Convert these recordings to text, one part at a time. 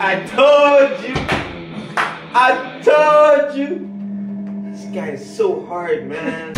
I told you. I told you. This guy is so hard, man.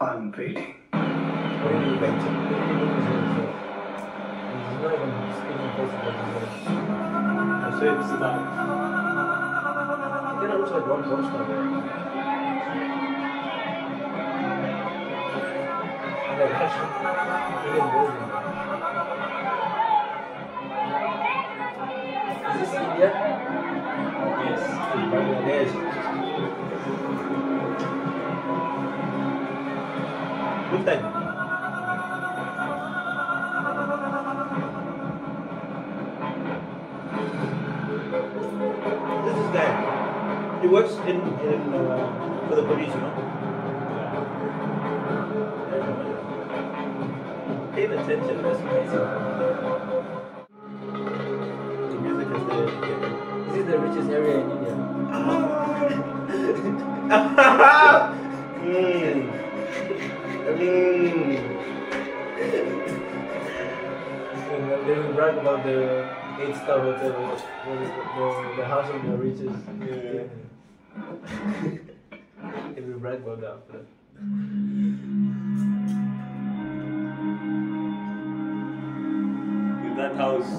I'm waiting. What are you waiting? He's not even speaking possible. That's it. It's that. He kind of looks like Ron Johnson. Like, actually, he didn't build him. Is this India? Yes. Bangladesh. Look that. This is guy. He works in for the police, you know. Paying attention, that's amazing. The music is there. This is the richest area in India. They will brag about the 8-star hotel, the house of the richest. Yeah. They will brag about that after that. That house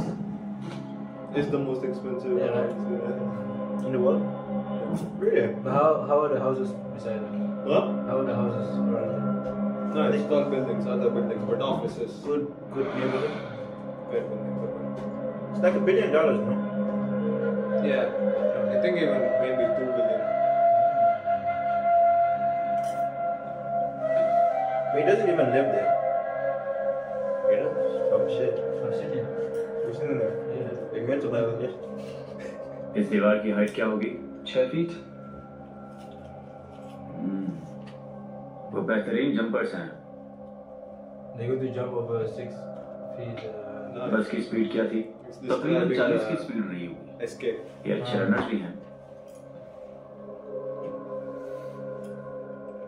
is the most expensive Yeah, right. house. Yeah. In the world? Really? But how are the houses beside it? What? How are the houses around it? No, it's not buildings, other buildings, but offices. Good neighborhood. Good buildings. It's like $1 billion, no? Yeah, I think even maybe 2 billion. But he doesn't even live there. You know? Oh shit. I've seen it. You've seen it there? Yeah. Like mental level, yes. इस दीवार की height क्या होगी? 6 feet. वो बेहतरीन jumpers हैं। They go to jump over 6 feet. बस की स्पीड क्या थी? तकरीबन 40 की स्पीड रही होगी। Escape. ये अच्छे रनर्स भी हैं।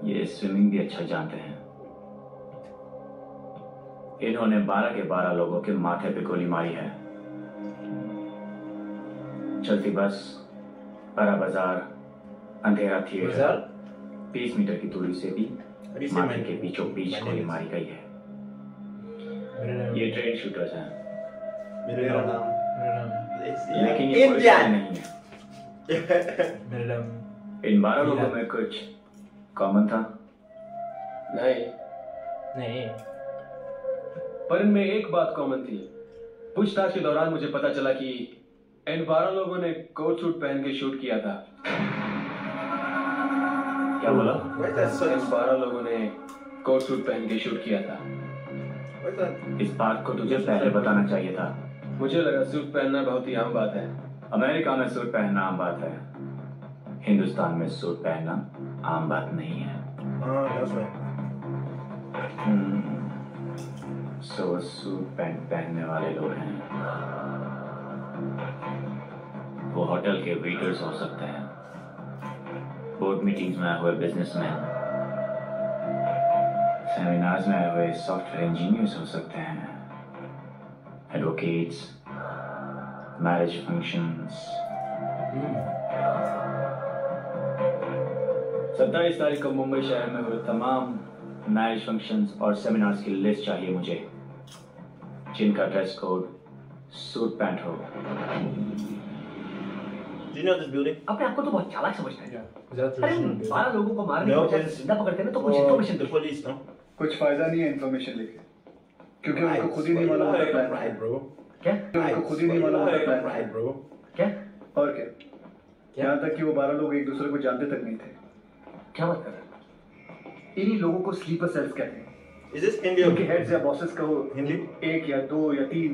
ये स्विमिंग भी अच्छा जानते हैं। इन्होंने 12 के 12 लोगों के माथे पे गोली मारी है। चलती बस, बड़ा बाजार, अंधेरा थिएटर, 20 मीटर की दूरी से भी माथे के बीचों बीच गोली मारी गई है। ये ट्रेन शूटर्स हैं। मेरा नाम लेकिन ये पुलिस नहीं है। इन 12 लोगों में कुछ कॉमन था? नहीं, पर इनमें एक बात कॉमन थी। पूछताछ के दौरान मुझे पता चला कि इन 12 लोगों ने कोट सूट पहन के शूट किया था। क्या बोला? इन 12 लोगों ने कोट सूट पहन के शूट किया था। इस बात को तुझे पहले बताना चाहिए था। मुझे लगा सूट पहनना बहुत ही आम बात है। अमेरिका में सूट पहनना आम बात है, हिंदुस्तान में सूट पहनना आम बात नहीं है। सो सूट पैंट पहनने वाले लोग हैं। वो होटल के वेटर्स हो सकते हैं, बोर्ड मीटिंग्स में आए हुए बिजनेसमैन, सेमिनार्स में आए हुए सॉफ्टवेयर इंजीनियर्स हो सकते हैं, एडवोकेट्स, मैरिज फंक्शंस। 27 तारीख को मुंबई शहर में हुए तमाम मैरिज फंक्शंस और सेमिनार्स की लिस्ट चाहिए मुझे, जिनका ड्रेस कोड सूट पैंट हो। Do you know this building? अपने आपको तो बहुत चालाक समझता है। अरे 12 लोगों को मारने No, के बजाय it's- जिंदा पकड़ते ना तो कुछ इन्फॉर्मेशन The police, no? कुछ फायदा नहीं है इन्फॉर्मेशन लेके, क्योंकि उनको खुद ही नहीं मालूम होता प्लान Right, bro. क्या उनको खुद ही नहीं मालूम होता प्लान Right, bro. क्या और क्या यहाँ तक कि वो 12 लोग एक दूसरे को जानते तक नहीं थे। क्या बात कर रहे हैं? इन्हीं लोगों को स्लीपर सेल्स कहते हैं। Is this Hindi? उनके हेड्स या बॉसेस का हिंदी? 1 या 2 या 3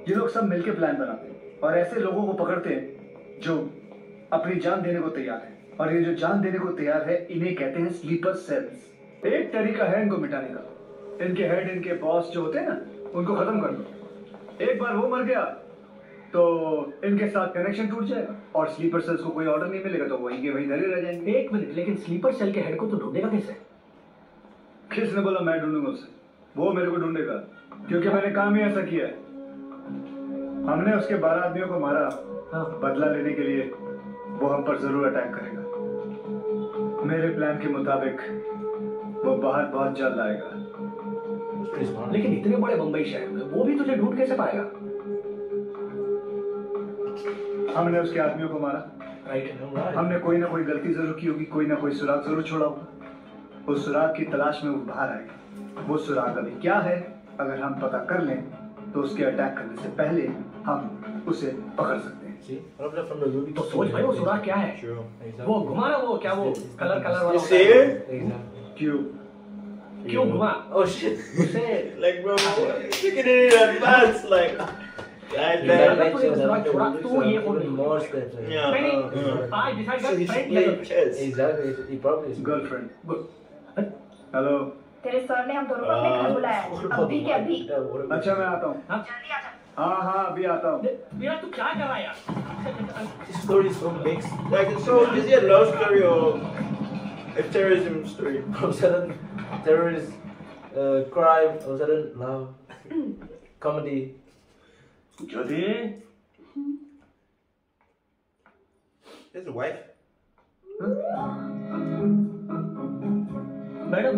ये लोग सब मिलके प्लान बनाते हैं और ऐसे लोगों को पकड़ते हैं जो अपनी जान देने को तैयार है, और ये जो जान देने को तैयार है इन्हें कहते हैं स्लीपर सेल्स। एक तरीका है इनको मिटाने का, इनके हेड, इनके बॉस जो होते हैं ना, उनको खत्म कर दो। एक बार वो मर गया तो इनके साथ कनेक्शन टूट जाएगा और स्लीपर सेल्स को कोई ऑर्डर नहीं मिलेगा तो वहीं के वहीं धरे रह जाएंगे। 1 मिनट, लेकिन स्लीपर सेल के हेड को तो ढूंढेगा कैसे? किसने बोला मैं ढूंढूंगा उसे? वो मेरे को ढूंढेगा, क्योंकि मैंने काम ही ऐसा किया है। हमने उसके 12 आदमियों को मारा, बदला लेने के लिए वो हम पर जरूर अटैक करेगा। मेरे प्लान के मुताबिक वो बाहर बहुत जल्द आएगा। लेकिन इतने बड़े बंबई शहर में वो भी तुझे ढूंढ कैसे पाएगा? हमने उसके आदमियों को मारा, हमने कोई ना कोई गलती जरूर की होगी, कोई ना कोई सुराग जरूर छोड़ा होगा। उस सुराग की तलाश में वो बाहर आएगा। वो सुराग अभी क्या है अगर हम पता कर लें तो उसके अटैक करने से पहले हम उसे पकड़ सकते हैं। तो सोच भाई वो सुराग क्या है? वो घुमा ना, वो क्या, वो कलर वाला क्यों घुमा? Oh shit! Like bro, look at it in advance, like. तू ये more steps. आज डिसाइड कर friend Playing chess. Exactly. He probably is. Girlfriend. Hello. तेरे सर ने हम दोनों को अपने घर बुलाया है। अभी के अभी। अच्छा मैं आता हूँ। जल्दी आ जा। हाँ अभी आता हूँ। मेरा तू क्या कर रहा है यार? This story is so mixed. Like, so is it a love story or a terrorism story? All of a sudden, terrorist, crime. All of a sudden, love, comedy. Jyoti, There's a wife. Madam,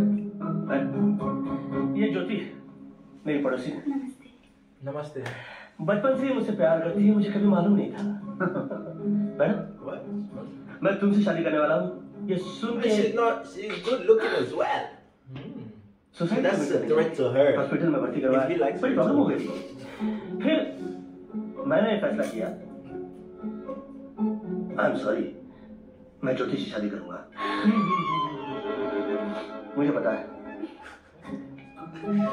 ये ज्योति मेरी पड़ोसी है। Namaste. बचपन से ही मुझसे प्यार करती है, मुझे कभी मालूम नहीं था। Madam, What? मैं तुमसे शादी करने वाला हूँ। ये सुन के She's good looking as well. Society That's a threat to her. Hospital में भर्ती If he करवाया, likes बड़ी her प्रॉब्लम too. हो गई थी। फिर मैंने ये फैसला किया, आई एम सॉरी, मैं ज्योति से शादी करूंगा। मुझे पता है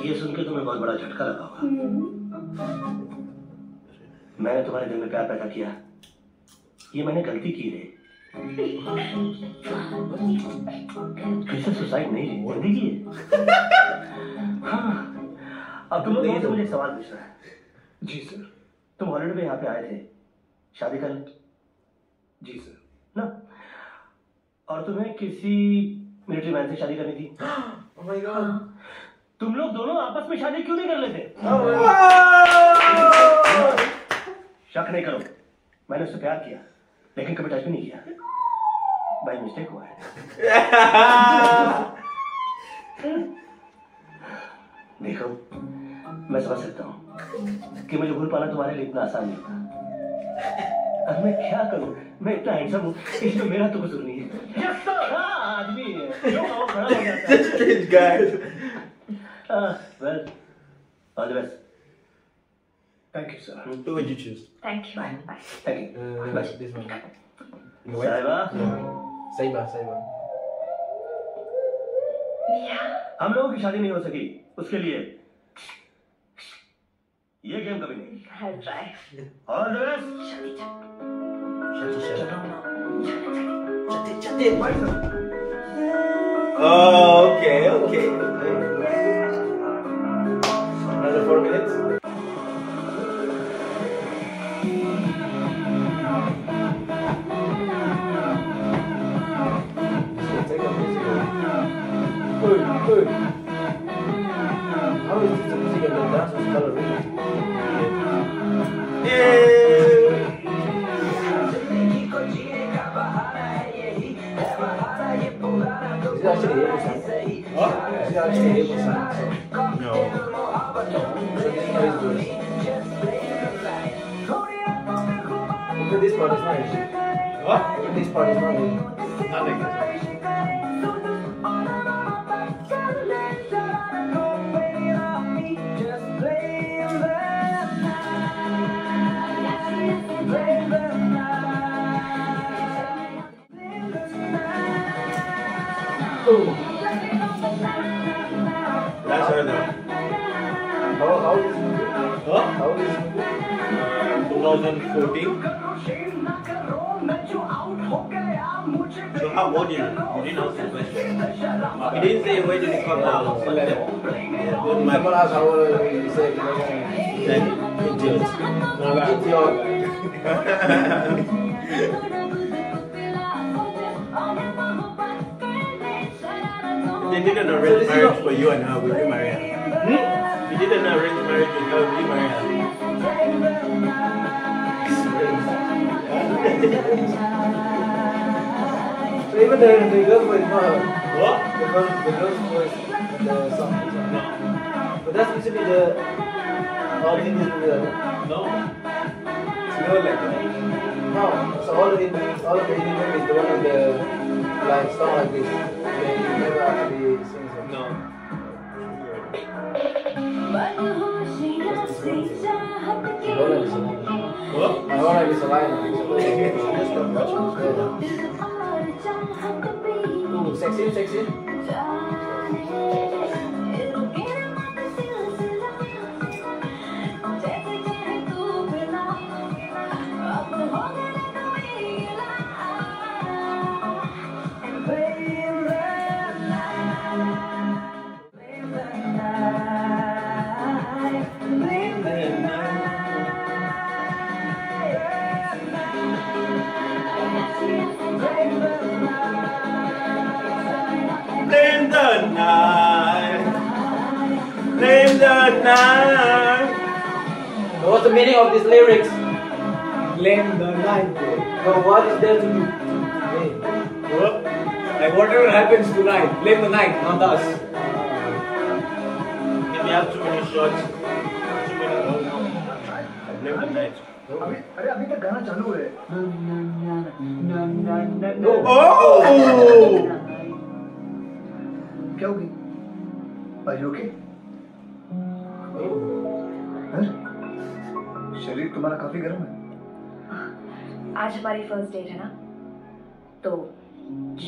ये सुन के तुम्हें बहुत बड़ा झटका लगा होगा। मैंने तुम्हारे दिल में प्यार पैदा किया, ये मैंने गलती की है। किसी सुसाइड नहीं है, जिंदगी है। हाँ, अब तुम लोग मुझे एक सवाल पूछना है। जी सर। तुम हॉलिडे में यहाँ पे आए थे शादी करने? जी सर। ना, और तुम्हें किसी मिलिट्री मैन से शादी करनी थी? Oh my God. तुम लोग दोनों आपस में शादी क्यों नहीं कर लेते? शक नहीं करो, मैंने उससे प्यार किया लेकिन कभी टच भी नहीं किया। बाय मिस्टेक हुआ है। देखो, मैं समझ सकता हूँ कि मुझे भूल पाना तुम्हारे लिए इतना आसान नहीं था। अब मैं क्या करूँ? मैं इतना हैंडसम हूँ, इसमें मेरा तो कसूर नहीं है। Yes sir! हाँ, आदमी है, जो कहो खड़ा हो जाता है। Strange guy. Well, all the best. Thank you sir. Who would you choose? Thank you. Bye. Thank you. Bye. This one. साहिबा, Saiba. मिया। हम लोगों की शादी नहीं हो सकी, उसके लिए ये गेम कभी नहीं। I'll try. All the best. Oh, okay. Another 4 minutes. Take a music. Good. How is this the music and the dance was ballerina? Is it actually able song? Is it actually able song? No. So this one is good. Look at this part is nice. What? Look at this part is nice. Nothing. Oh. now. How is this movie? Huh? How is this movie? 2014. So how old is it? You didn't answer the question. He didn't say where did it come out. Someone asked how old are you? He said, Then idiot. idiot. They did an arranged marriage for you and her. Will you marry her? You did an arranged marriage with her. Will you marry her? So even the girl's voice, not her. What? The girl's voice, the song. But that's usually the all English movie. No. It's never like that. No. So all of the Indian movies, the one with the like song like this, they never actually sing it. No. What? I want to be so line. Ooh, sexy. Name the night. Name the night. So what's the meaning of these lyrics? Blame the night. So what is there to do? What? Like whatever happens tonight, blame the night, not us. If you have too many shots, too many goals, I blame the night. अरे अभी तक गाना चालू है Oh! क्या होगी Are you okay? शरीर तुम्हारा काफी गर्म है आज हमारी फर्स्ट डेट है ना, तो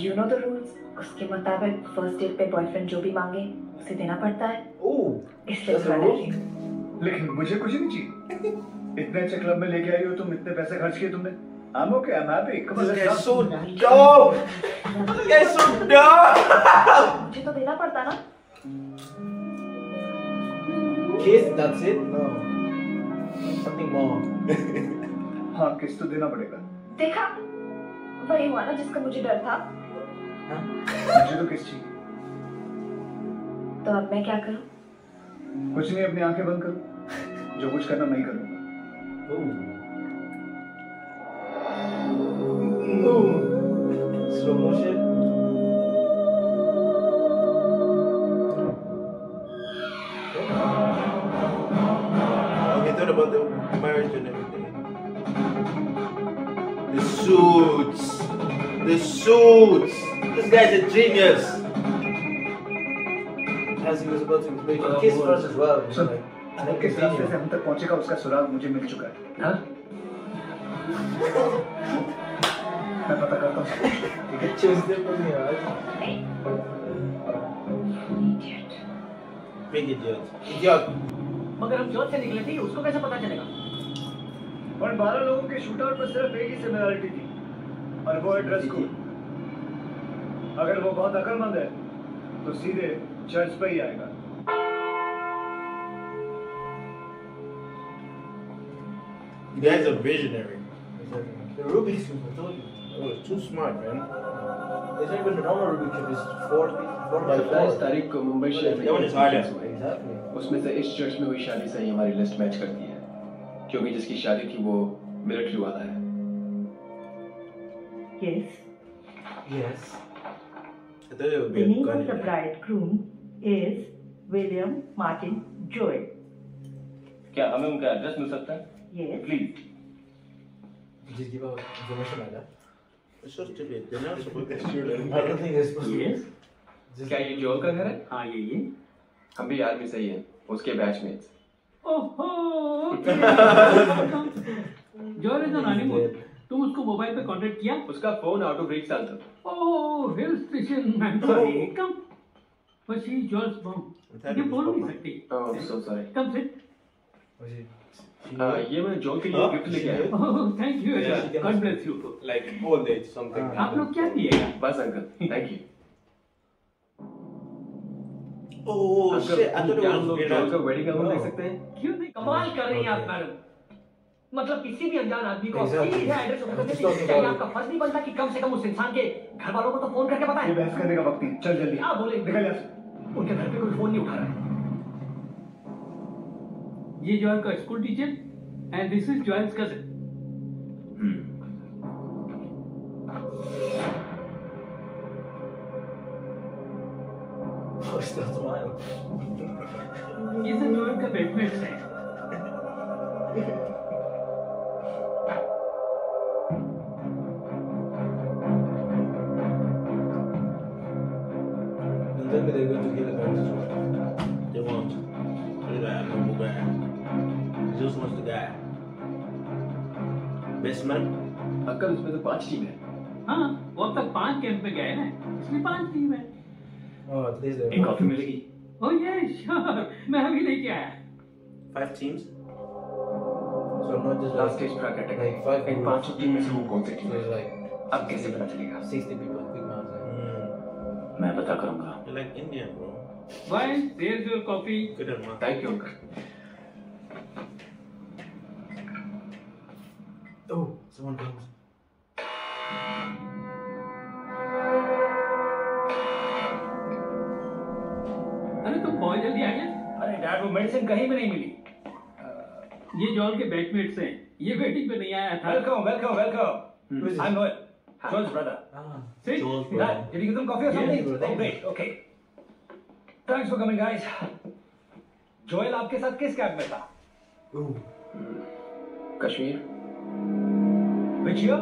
यू नो द रूल्स। उसके मुताबिक फर्स्ट डेट पे बॉयफ्रेंड जो भी मांगे उसे देना पड़ता है। इसलिए थोड़ा डर। लेकिन मुझे कुछ नहीं चाहिए इतने अच्छे क्लब में लेके आई हो तुम इतने पैसे खर्च किए तुमने I'm okay, I'm happy. Come on, This let's guy's dance. so dumb! This guy's so dumb! मुझे तो देना पड़ता ना। Kiss, that's it? No. Something more. हाँ किस तो देना पड़ेगा देखा, वही हुआ ना जिसका मुझे डर था। मुझे तो किस चाहिए तो अब मैं क्या करूं? कुछ नहीं अपनी आंखें बंद करो जो कुछ करना मैं ही करूंगा Slow motion. Okay, thought about the marriage and everything. The suits! The suits! This guy's a genius! As he was about to make a kiss first as well. Soon Like किस रास्ते से हम तक पहुंचेगा उसका सुराग मुझे मिल चुका है हाँ मैं पता करता हूँ ठीक है choose them from your eyes. Big idiot. Idiot! मगर हम चौथ से निकले थे उसको कैसे पता चलेगा और 12 लोगों के शूटआउट पर सिर्फ एक ही सिमिलरिटी थी और वो है ड्रेस कोड अगर वो बहुत अक्लमंद है तो सीधे चर्च पे ही आएगा You guys are visionary. The Rubik's Cube, I told you. Oh, it's too smart, man. It's not even the normal Rubik's Cube, it's 4 by 4. 27 तारीख को मुंबई शहर में That one is harder. Exactly. उसमें से इस चर्च में हुई शादी से ही हमारी लिस्ट मैच करती है क्योंकि जिसकी शादी थी वो मिलिट्री वाला है Yes. I Yes. thought it would be The a name gun of in the there. bridegroom is William Martin Joy. क्या हमें उनका एड्रेस मिल सकता है? Yes. Please. Just give out information like that. It's so stupid. They're not supposed to shoot him. I don't think they're supposed to. Yes. क्या ये जोल का घर है हाँ ये हम भी आर्मी से ही हैं उसके बैचमेट्स ओहो जॉय इज ऑन हनीमून तुम उसको मोबाइल पे कांटेक्ट किया उसका फोन आउट ऑफ रीच था oh hill station I am sorry come But she is Joel's mom. ये बोल नहीं सकती. Oh, so sorry. Come sit. ये मैं जॉल के लिए गिफ्ट लेके आया. Oh, thank you. God bless you. Like old age something. आप लोग क्या पिएगा? बस uncle, thank you. Oh shit! I thought it हम लोग was जॉल का वेडिंग एल्बम देख सकते हैं? क्यों नहीं? कमाल कर रही हैं आप मैडम। मतलब किसी भी अनजान आदमी को Exactly. सीधे एड्रेस I'm बता just देते talking हैं। about आपका फर्ज नहीं बनता कि कम से कम उस इंसान के घर वालों को तो फोन करके ये बताएं। बहस करने का वक्त नहीं, चल जल्दी। क्या बोले? निकल यहाँ से। उनके घर पे कोई फोन नहीं उठा रहा है। ये जॉयल का school teacher and this is Joel's cousin. Oh, still smiling. ये सब जॉयल का बेडमेट्स है. And tell me they're going to get it back. They won't. Look at that normal guy. He just wants the guy. Best man. Uncle इसमें तो 5 team है. हाँ, वो अब तक 5 कैंप में गए हैं, इसमें 5 टीम है. Oh, today's the. एक कॉफी मिलेगी. Oh yeah, sure. मैं अभी लेके आया. 5 teams. So not just last stage bracket है. like 5 इन 5 टीम में से वो कौन सी टीम So है? it's like अब कैसे पता चलेगा? 60 people, quick maths. मैं पता करूंगा. You're like Indian, bro. Why? There's your coffee. Good enough. Thank you uncle. Oh, someone comes. अरे तुम बहुत जल्दी आ गए. अरे डैड वो मेडिसिन कहीं भी नहीं मिली। ये जॉल के बेडमेट्स हैं. ये वेडिंग पे नहीं आया था. Welcome. I'm Noel, Joel's brother. Ah. See? Joel's Dad, brother. did you give them coffee or Yeah, something? bro, Oh, thank great. Okay. Thanks for coming, guys. Joel आपके साथ किस कैब में था? Ooh. कश्मीर. Which year?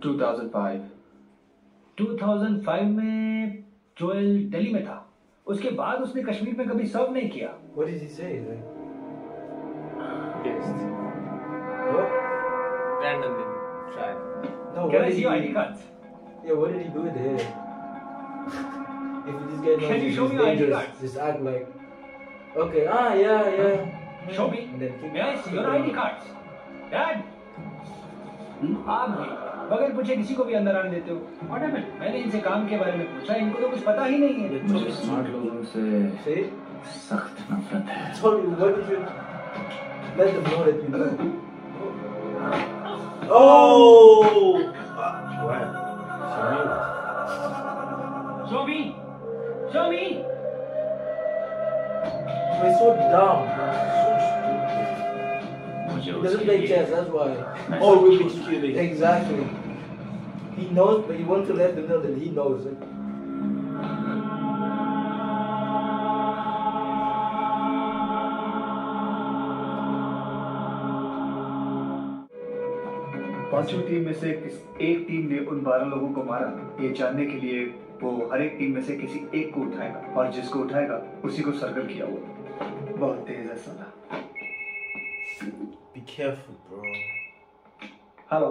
2005. 2005 में Joel Delhi में था। उसके बाद उसने कश्मीर में कभी सर्व नहीं किया। What did he say? Like, Yes. what? Randomly tried. No, Can I see your ID cards? Yeah, what did he do there? If this guy knows Can you he's show me your ID dangerous, cards? just act like, okay, yeah. Show me. And then keep May I see your ID cards? Dad. आप भी बगैर पूछे किसी को भी अंदर आने देते हो। What happened? मैंने इनसे काम के बारे में पूछा, इनको तो कुछ पता ही नहीं है। मुझे स्मार्ट लोगों से See? सख्त नफरत है. Told you, what did you let them know that you know? Oh! What? Show me. Show me. He's so dumb. मुझे He doesn't उसके play लिए chess, that's why. Oh, Rubik's Cube. Exactly. He knows, but he wants to let them know that he knows it. पांचों team में से एक team ने उन 12 लोगों को मारा, ये जानने के लिए वो हर एक टीम में से किसी एक को उठाएगा और जिसको उठाएगा उसी को सर्कल किया हुआ. बहुत तेज है साला. Be careful, bro. Hello,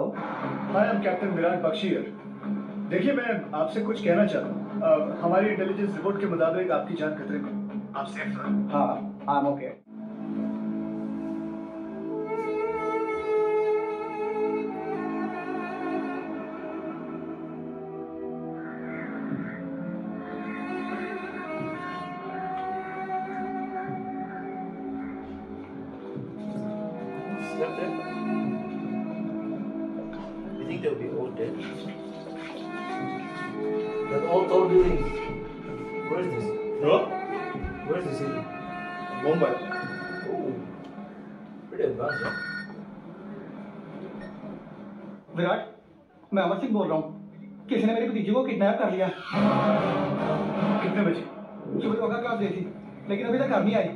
I am captain Virat Bakshi here. देखिए, मैं आपसे कुछ कहना चाहता हूँ. हमारी इंटेलिजेंस रिपोर्ट के मुताबिक आपकी जान खतरे में. आप सेफ हैं? हाँ, I am okay. Slept there? You think they'll be all dead? They're all tall buildings. Where is this? No? Where is this city? Mumbai. Oh, pretty advanced, huh? Virat, मैं अमर सिंह बोल रहा हूँ। किसी ने मेरी भतीजी को किडनैप कर लिया। कितने बजे? सुबह योगा क्लास गई थी, लेकिन अभी तक घर नहीं आई।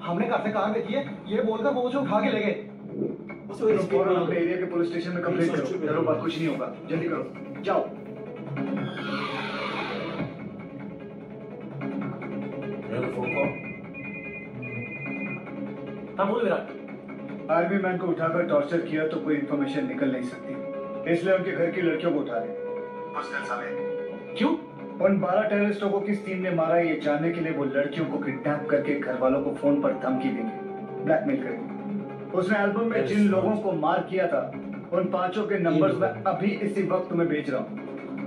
हमने घर से कार देखी है, ये बोलकर वो उसे उठा के ले गए। What's with this फौरन people? अपने एरिया के पुलिस स्टेशन में कंप्लेंट करो. चलो, बात कुछ नहीं होगा. जल्दी करो, जाओ. Another phone call? हाँ बोल विराट। आर्मी मैन को उठाकर टॉर्चर किया तो कोई इन्फॉर्मेशन निकल नहीं सकती, इसलिए उनके घर की लड़कियों को उठा ले. क्यों? उन 12 टेररिस्टों को किस टीम ने मारा ये जानने के लिए वो लड़कियों को किडनैप करके घर वालों को फोन पर धमकी देंगे, ब्लैकमेल करेंगे। उसने एल्बम में जिन लोगों को मार किया था उन 5 के नंबर्स मैं अभी इसी वक्त तुम्हें भेज रहा हूँ।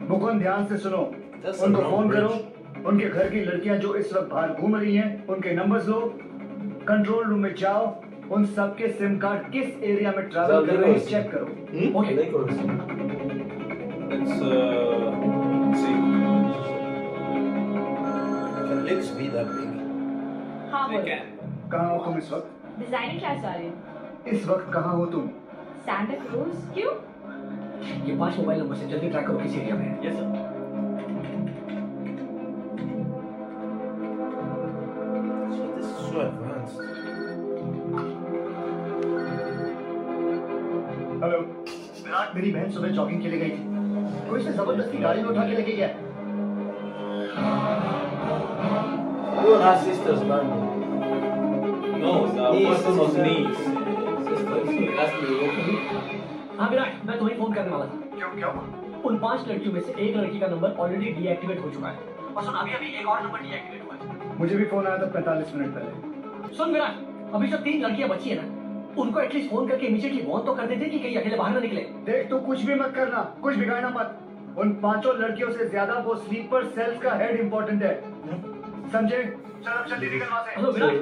मुकुंद ध्यान से सुनो, उनको फोन करो, उनके घर की लड़कियां जो इस वक्त बाहर घूम रही हैं उनके नंबर्स लो, कंट्रोल रूम में जाओ, उन सबके सिम कार्ड किस एरिया में ट्रैवल कर रहे हैं चेक करो। Okay Let's be that big. हाँ बोलो। कहाँ हो तुम इस वक्त? डिजाइनिंग क्लास जा रही हूँ। इस वक्त कहाँ हो तुम? सैंटा क्रूज क्यों? ये 5 मोबाइल नंबर से जल्दी ट्रैक करो किस एरिया में है। Yes sir. This is so advanced. Hello Virat, मेरी बहन सुबह जॉगिंग के लिए गई थी, कोई से जबरदस्ती गाड़ी में उठा के लेके गया। You and her sisters, man. No, sir. First one was me. हाँ विराट, मैं तुम्हें फोन करने वाला था। क्यों? उन 5 लड़कियों में से एक लड़की का नंबर ऑलरेडी डीएक्टिवेट हो चुका है और सुन अभी एक और नंबर डीएक्टिवेट हुआ है। मुझे भी फोन आया था 45 मिनट पहले। सुन विराट, अभी जो 3 लड़कियां बची है ना, उनको एटलीस्ट फोन करके इमीडिएटली वार्न तो कर देते कि कहीं अकेले बाहर ना निकले। देख तू कुछ भी मत करना, कुछ बिगाड़ना मत। उन 5 लड़कियों से ज्यादा वो स्लीपर सेल्स का हेड इंपॉर्टेंट है, समझे? चल जल्दी निकल वहां से। हेलो विराट।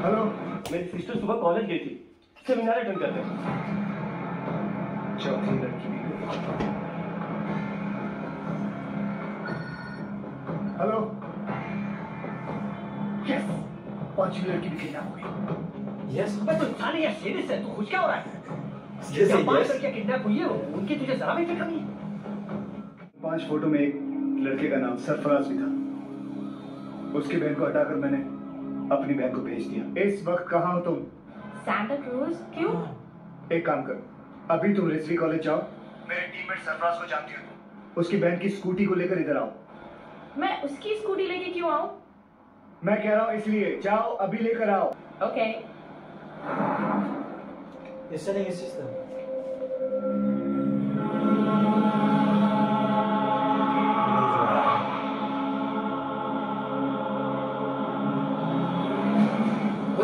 हेलो, मेरी सिस्टर सुबह कॉलेज गई थी, सेमिनार अटेंड करने। चौथी लड़की। हेलो, यस, 5वीं लड़की भी किडनैप हो गई। Yes. मैं तो इंसान या शेर से तू खुश क्या हो रहा है? Yes, जब 5 yes. लड़कियां किडनैप हुई है उनकी तुझे जरा भी फिक्र नहीं है? 5 फोटो में एक लड़के का नाम सरफराज भी था। उसकी बहन को हटाकर मैंने अपनी बहन को भेज दिया। इस वक्त कहाँ हो तुम? सैंटा क्रूज क्यों? एक काम कर, अभी तुम रिजवी कॉलेज जाओ, मेरे टीममेट सरफराज को जानती हो, उसकी बहन की स्कूटी को लेकर इधर आओ। मैं उसकी स्कूटी लेके क्यों आऊँ? मैं कह रहा हूँ इसलिए जाओ, अभी लेकर आओ। Okay. You're sending his sister.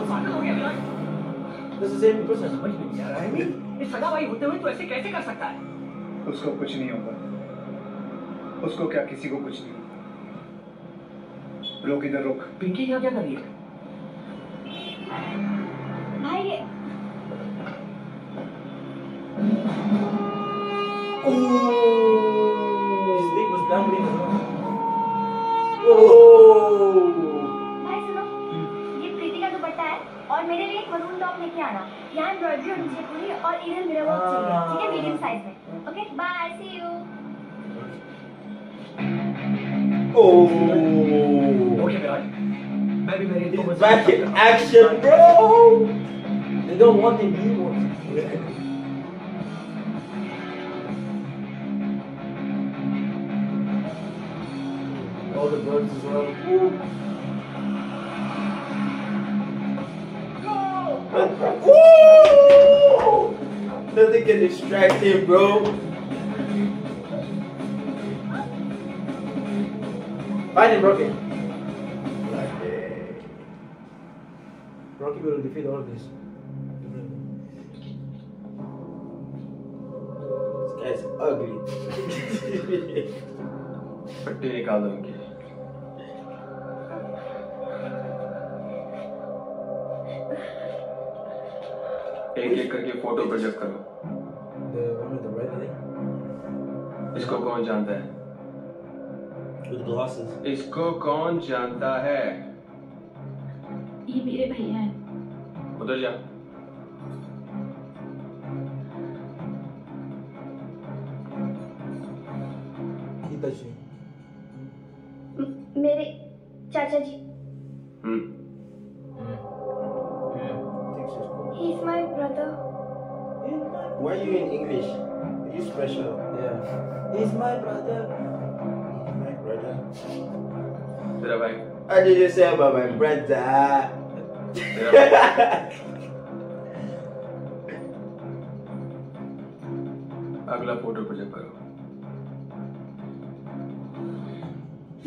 पागल हो गया Virat? This is the same person. समझ में नहीं आ रहा है। ये सगा भाई होते हुए तो ऐसे कैसे कर सकता है? उसको कुछ नहीं होगा, उसको क्या, किसी को कुछ नहीं। रोक, इधर रोक। पिंकी यहाँ क्या कर रही है? भाई ये His dick was dangling as well. Oh! भाई सुनो, ये प्रीति का दुपट्टा है और मेरे लिए एक मरून टॉप लेके आना। यहाँ एम्ब्रॉयडरी होनी चाहिए पूरी और इधर मिरर वर्क चाहिए, ठीक है? मीडियम साइज में। Okay, bye, see you. Oh! Okay Virat, मैं भी मेरे He's back in action, bro! They don't want him, he wants him. All the birds as well. Woo! Nothing can distract him, bro. Find him, Rocky. Rocky will defeat all of this. This guy's ugly. पट्टी निकाल दो इनकी। एक करके photo project करो। The one with the red thing? इसको कौन जानता है? With glasses. इसको कौन जानता है? ये मेरे भैया हैं। उधर जा। Hitachi. मेरे चाचा जी। He's my brother. Why are you in English? You special. Yeah. He's my brother. He's my brother. तेरा भाई। What did you say about my brother? तेरा भाई। अगला फोटो प्रोजेक्ट करो।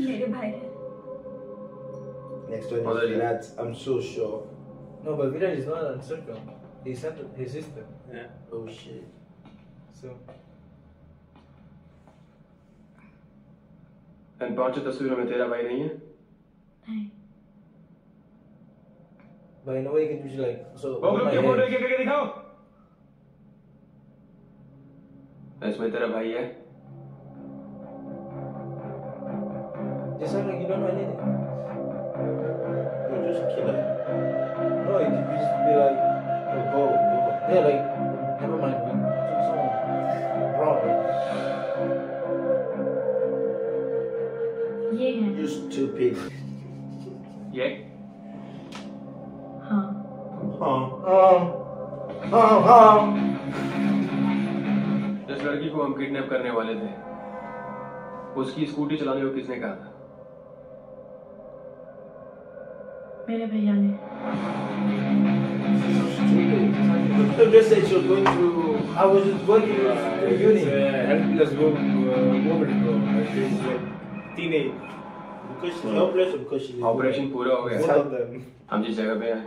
मेरे भाई हैं। Next one is Virat. I'm so sure. No, but Virat is not on circle. He's his sister. Yeah. Oh shit. So. इन 5 तस्वीरों में तेरा भाई नहीं है? नहीं। But in a way, you can usually like so. वो ग्रुप के photo एक एक दिखाओ। इसमें तेरा भाई है? It sounds like you don't know anything. You're just a killer. No, you could just be like, Oh, go. yeah, like, never mind. We took someone wrong. ये है। You stupid. ये? हाँ। जिस लड़की को हम किडनैप करने वाले थे, उसकी स्कूटी चलाने को किसने कहा था? मेरे भैया ने। You just said she was going through. I was just working with uni. Helpless woman, bro. She's like teenage. Because she's helpless or because she's. Operation पूरा हो गया। Both of them. हम जिस जगह पे हैं,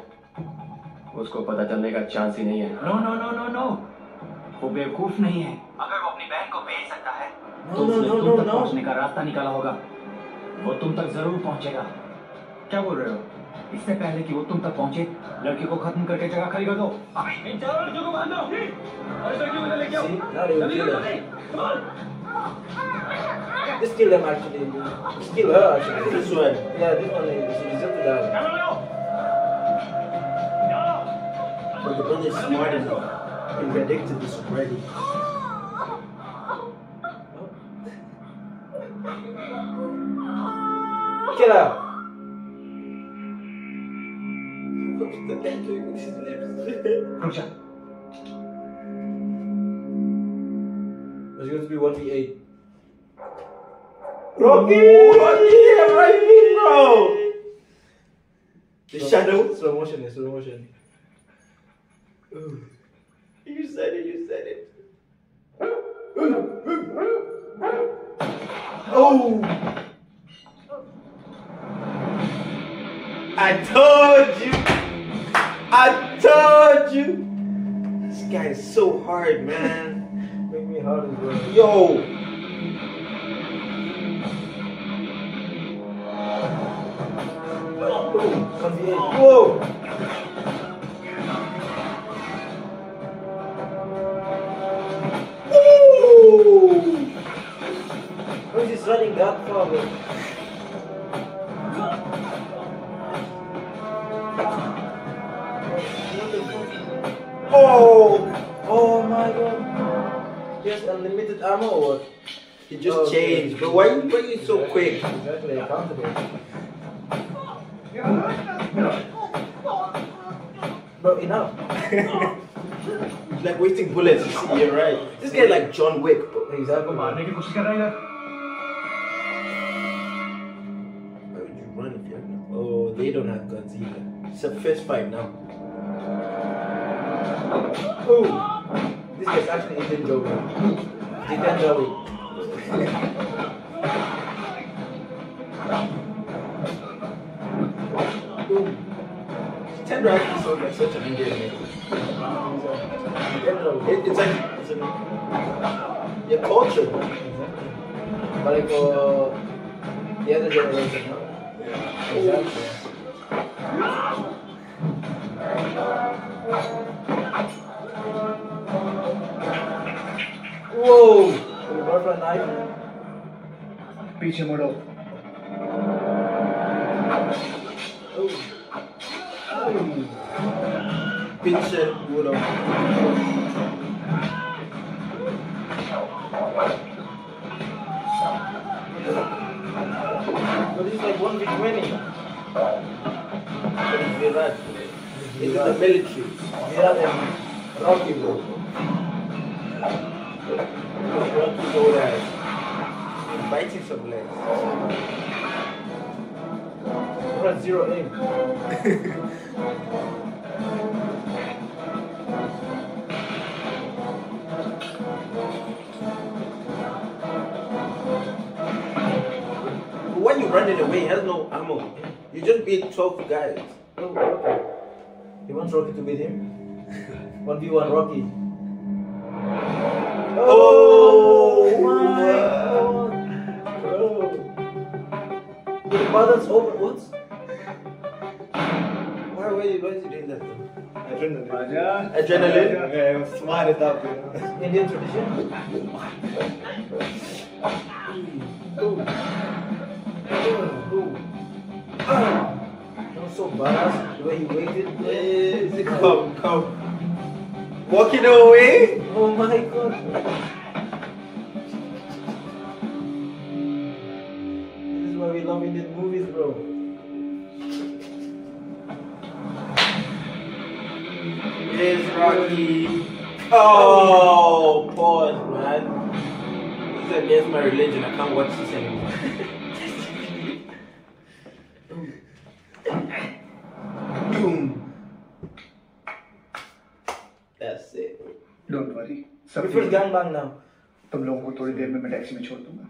उसको पता चलने का चांस ही नहीं है। No no no no no, वो बेवकूफ नहीं है। अगर वो अपनी बहन को भेज सकता है तो उसने तुम तक पहुंचने का रास्ता निकाला होगा। वो तुम तक जरूर पहुंचेगा। क्या बोल रहे हो? इससे पहले कि वो तुम तक पहुंचे, लड़की को खत्म करके जगह खाली कर दो। इन चारों लड़कियों को बांध दो और इस लड़की को इधर लेके आओ। See, now they will kill her. Just kill them actually. Just kill her actually. This one. Yeah, this one is she deserves to die. But the brother is smart enough. He predicted this already. Kill her. What's the guy doing with his lips? रुक जा। It's going to be 1v8. Rocky! Rocky! Right in, bro! The shadow? Slow motion, slow motion. You said it, you said it. Oh! I told you! I told you! This guy is so hard, man. Make me hard as well. Yo! Whoa! How is this running that far, bro? Oh! Oh my god. He has unlimited ammo or what? He just changed, but why are you so quick? Exactly, accountable. Bro, enough. He's like wasting bullets, you see, you're right. This guy like John Wick, bro. Exactly. मारने की कोशिश कर रहा है यार। Why would you run if you have no? Oh, they don't have guns either. It's a fist fight now. Oh, this guy's actually Indian Joey. Jitan Joey. Tender actually sounds like such an Indian name. It's like it's your culture. But like for the other generation, no? Exactly. Whoa! We brought for a knife. पीछे मुड़ो। Pinche Bruder. But it's like 1v20. But it's Virat. It's the military. Virat and Rocky, bro. Rocky old ass. He's biting some legs. Virat zero aim. Why you running away. He has no ammo. You just beat 12 guys. Oh, okay. He wants Rocky to beat him. 1v1 Rocky. Oh my god! Bro. The buttons open. What? Why is he doing that though? Adrenaline. Okay, smart it up. Indian tradition. That was so badass the way he waited. Come. Walking away. Oh my god. This is why we love Indian movies, bro. It is Rocky. Oh, pause, man. This is against my religion. I can't watch this anymore. Boom. That's it. Don't worry. We first gangbang now. तुम लोगों को थोड़ी देर में मैं taxi में छोड़ दूंगा।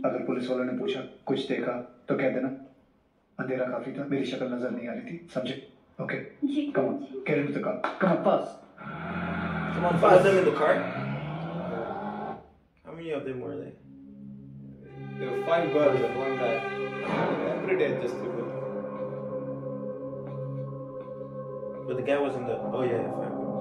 अगर पुलिस वालों ने पूछा कुछ देखा तो कह देना अंधेरा काफी था, मेरी शक्ल नजर नहीं आ रही थी, समझे? Okay. Come on, get into the car. Come on, fast. Come on, fast. Them in the car. How many of them were there? There were 5 girls and 1 guy. I'm pretty adjustable. But the guy was in the. Oh yeah, 5 girls.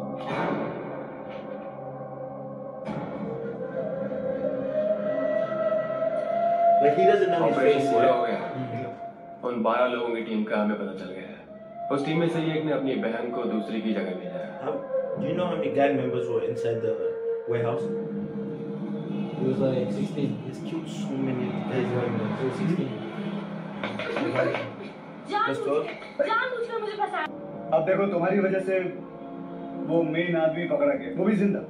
Like he doesn't know his face. पूरा हो गया। उन 12 लोगों की team का हमें पता चल गया है। उस टीम में से एक ने अपनी बहन को दूसरी की जगह भेजा है। Do you know how many gang members were inside the warehouse? He was like 16. It's cute. So many guys were in there. He was 16. जानबूझकर मुझे फंसाया। अब देखो तुम्हारी वजह से वो मेन आदमी पकड़ा गया, वो भी जिंदा।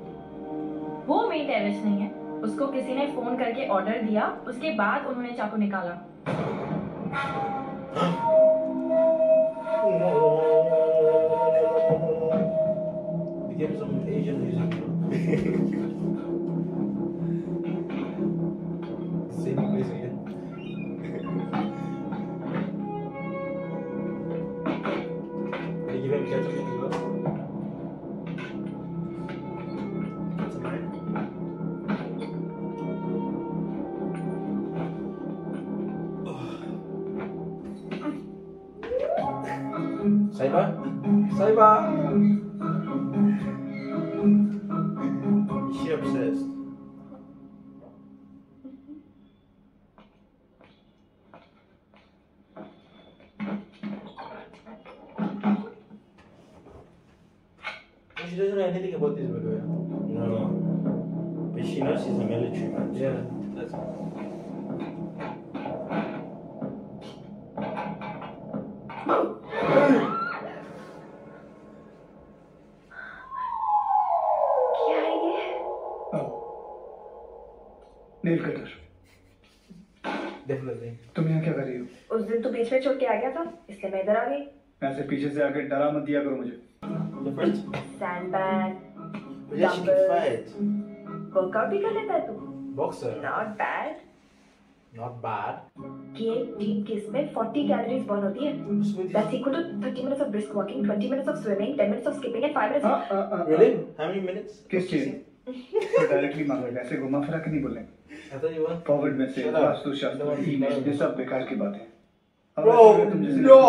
वो मेन टेररिस्ट नहीं है, उसको किसी ने फोन करके ऑर्डर दिया, उसके बाद उन्होंने चाकू निकाला। Became some Asian music. Same place again. They give him ketchup as well. Saiba. She obsessed. She doesn't know anything about this, by the way. No. But she knows she's a military man. Yeah. That's nail cutter. Definitely. तुम यहाँ क्या कर रही हो? उस दिन तो बीच में छोड़ के आ गया था, इसलिए मैं इधर आ गई। ऐसे पीछे से आके डरा मत दिया करो मुझे। Sandbag, yeah, she can fight. Workout भी कर लेता है तू? Boxer. Not bad. Not bad. कि एक डीप केस में 40 कैलोरीज बर्न होती है। That's equal to 30 minutes of brisk walking, 20 minutes of swimming, 10 minutes of skipping and 5 minutes. Really? How many minutes? किस चीज? तो डायरेक्टली मांगो, ऐसे घुमा फिरा के नहीं बोलने। I thought you want. Forward में से वास्तु शास्त्र ये सब बेकार की बात है। Bro, no,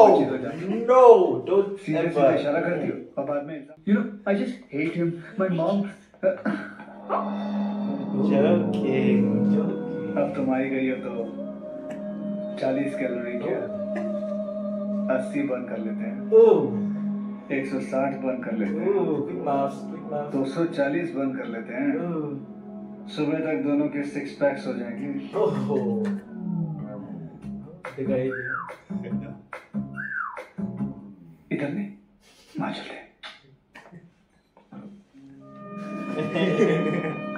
don't सीधे ever. इशारा करती हो और बाद में you know I just hate him. My mom. Joking. अब तुम आई गई हो तो 40 कैलोरी क्या 80 बर्न कर लेते हैं। 160 बर्न कर लेते हैं। 240 बर्न कर लेते हैं। सुबह तक दोनों के 6 पैक्स हो जाएंगे। इधर नहीं, वहाँ चलते हैं।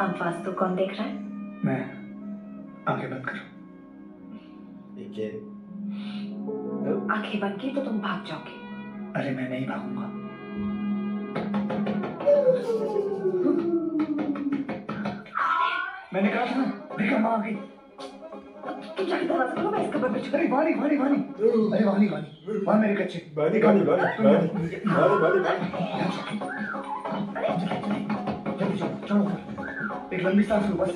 आवाज तो कौन देख रहा है? मैं आंखें बंद करूं। आंखें बंद की तो तुम भाग जाओगे। अरे मैं नहीं भागूंगा। मैंने कहा था ना, देखा माँ आ गई। तुम जाके दरवाजा खोलो, मैं इसके ऊपर अरे वानी वानी वानी, अरे वानी वानी, वहाँ मेरे कच्चे वानी वानी वानी वानी जल्दी चलो, एक लंबी सांस लो बस।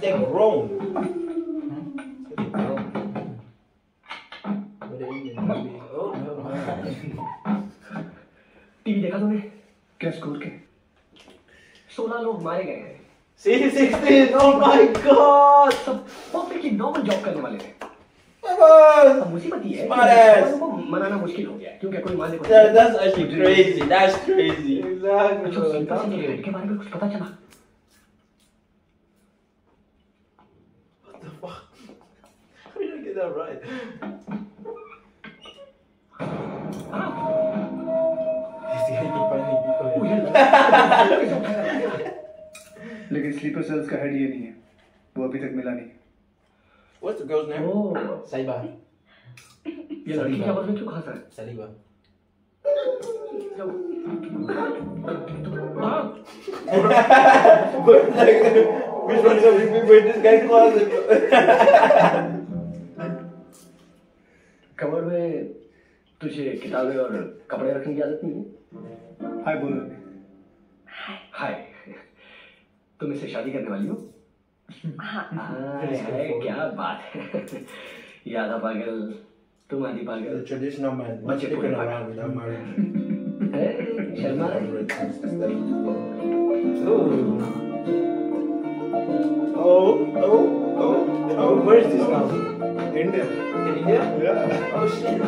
टीवी देखा तुमने? क्या स्कोर के? 16 लोग मारे गए हैं। C16, oh my God! सब परफेक्टली नॉर्मल जॉब करने वाले थे। अब मुसीबत ये है कि उनको मनाना मुश्किल हो गया क्योंकि कोई मानने को That's actually crazy. That's crazy. Exactly. अच्छा, सीताराम के बेटे के बारे में कुछ पता चला? What the fuck? How did I get that right? लेकिन स्लीपर सेल्स का हेड ये नहीं है, वो अभी तक मिला नहीं। What's the girl's name? Saiba. ये लड़की की आवाज में क्यों हंस रहा है? Saliba. Which one is a big boy? This guy calls कमर में तुझे किताबें और कपड़े रखने की आदत नहीं है? हाय बोलो। हाय, तुम इससे शादी करने वाली हो? क्या बात है। ये आधा पागल, तुम आधी पागल। The traditional man. बच्चे Sticking पूरे around without marrying. Sharma Oh, where is this now? India. In India? Yeah. Oh shit.